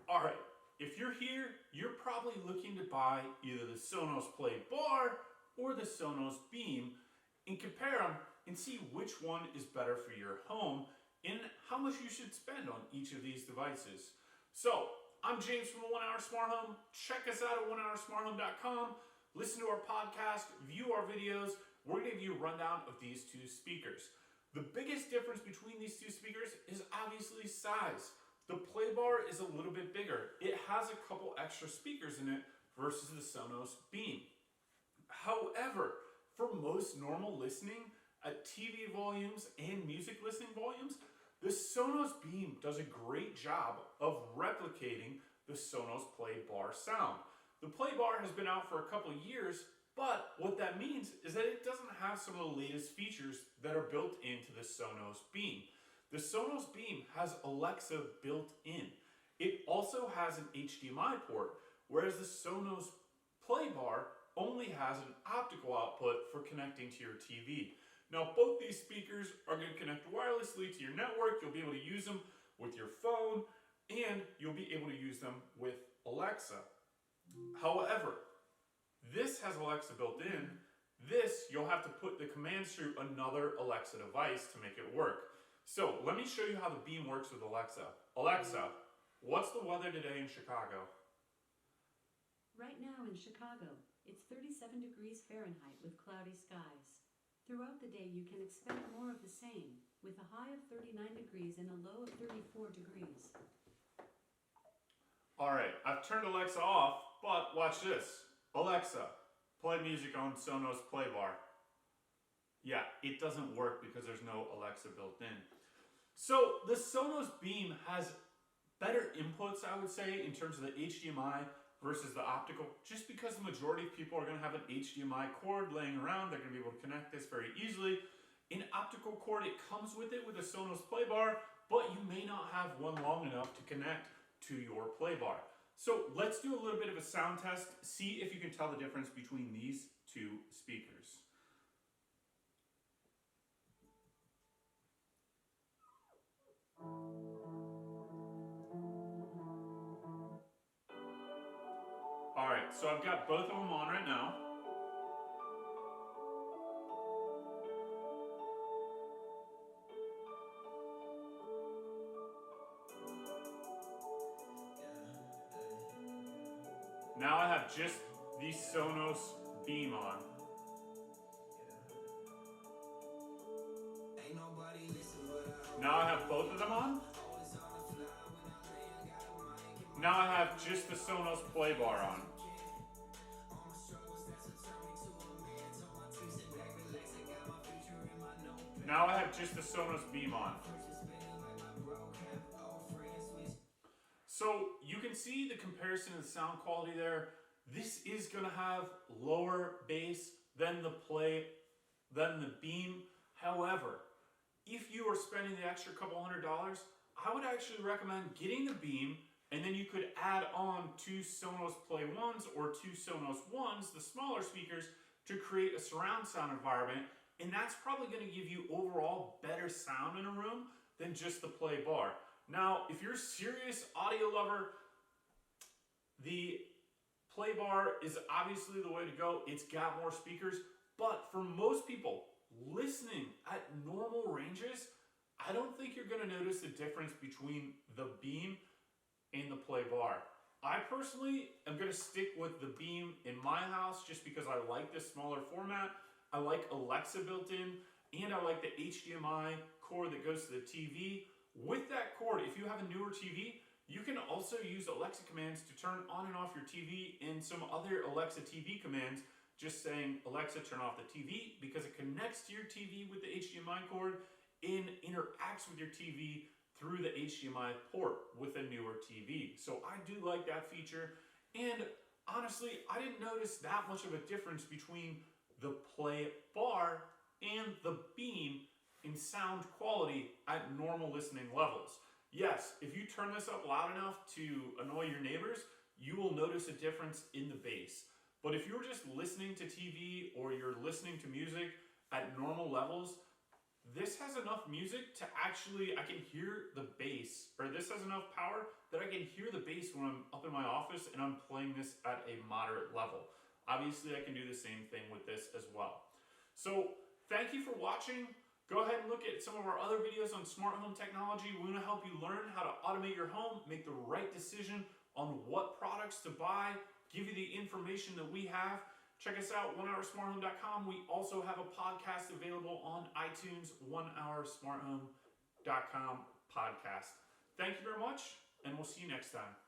All right, if you're here, you're probably looking to buy either the Sonos Playbar or the Sonos Beam and compare them and see which one is better for your home and how much you should spend on each of these devices. So, I'm James from the 1 Hour Smart Home. Check us out at onehoursmarthome.com. Listen to our podcast, view our videos. We're going to give you a rundown of these two speakers. The biggest difference between these two speakers is obviously size. The Playbar is a little bit bigger. It has a couple extra speakers in it versus the Sonos Beam. However, for most normal listening at TV volumes and music listening volumes, the Sonos Beam does a great job of replicating the Sonos Playbar sound. The Playbar has been out for a couple years, but what that means is that it doesn't have some of the latest features that are built into the Sonos Beam. The Sonos Beam has Alexa built in. It also has an HDMI port, whereas the Sonos Playbar only has an optical output for connecting to your TV. Now, both these speakers are going to connect wirelessly to your network. You'll be able to use them with your phone, and you'll be able to use them with Alexa. However, this has Alexa built in. This, you'll have to put the commands through another Alexa device to make it work. So, let me show you how the Beam works with Alexa. Alexa, what's the weather today in Chicago? Right now in Chicago, it's 37 degrees Fahrenheit with cloudy skies. Throughout the day, you can expect more of the same, with a high of 39 degrees and a low of 34 degrees. Alright, I've turned Alexa off, but watch this. Alexa, play music on Sonos Playbar. Yeah, it doesn't work because there's no Alexa built in. So the Sonos Beam has better inputs, I would say, in terms of the HDMI versus the optical, just because the majority of people are going to have an HDMI cord laying around. They're going to be able to connect this very easily. An optical cord, it comes with it with a Sonos Playbar, but you may not have one long enough to connect to your Playbar. So let's do a little bit of a sound test, see if you can tell the difference between these two speakers. Alright, so I've got both of them on right now. Now I have just the Sonos Beam on. Now I have both of them on. Now I have just the Sonos Playbar on. Now I have just the Sonos Beam on. So you can see the comparison in the sound quality there. This is going to have lower bass than the Beam. However, if you are spending the extra couple $100, I would actually recommend getting the Beam, and then you could add on two Sonos Play 1s or two Sonos 1s, the smaller speakers, to create a surround sound environment. And that's probably going to give you overall better sound in a room than just the Playbar. Now, if you're a serious audio lover, the Playbar is obviously the way to go. It's got more speakers, but for most people listening at normal ranges, I don't think you're going to notice the difference between the Beam and the Playbar. I personally am going to stick with the Beam in my house just because I like this smaller format. I like Alexa built in, and I like the HDMI cord that goes to the TV. With that cord, if you have a newer TV, you can also use Alexa commands to turn on and off your TV and some other Alexa TV commands, just saying, Alexa, turn off the TV, because it connects to your TV with the HDMI cord and interacts with your TV through the HDMI port with a newer TV. So I do like that feature, and honestly, I didn't notice that much of a difference between the Playbar and the Beam in sound quality at normal listening levels. Yes, if you turn this up loud enough to annoy your neighbors, you will notice a difference in the bass. But if you're just listening to TV or you're listening to music at normal levels, this has enough music to actually, I can hear the bass, or this has enough power that I can hear the bass when I'm up in my office and I'm playing this at a moderate level. Obviously, I can do the same thing with this as well. So thank you for watching. Go ahead and look at some of our other videos on smart home technology. We want to help you learn how to automate your home, make the right decision on what products to buy, give you the information that we have. Check us out, onehoursmarthome.com. We also have a podcast available on iTunes, onehoursmarthome.com podcast. Thank you very much, and we'll see you next time.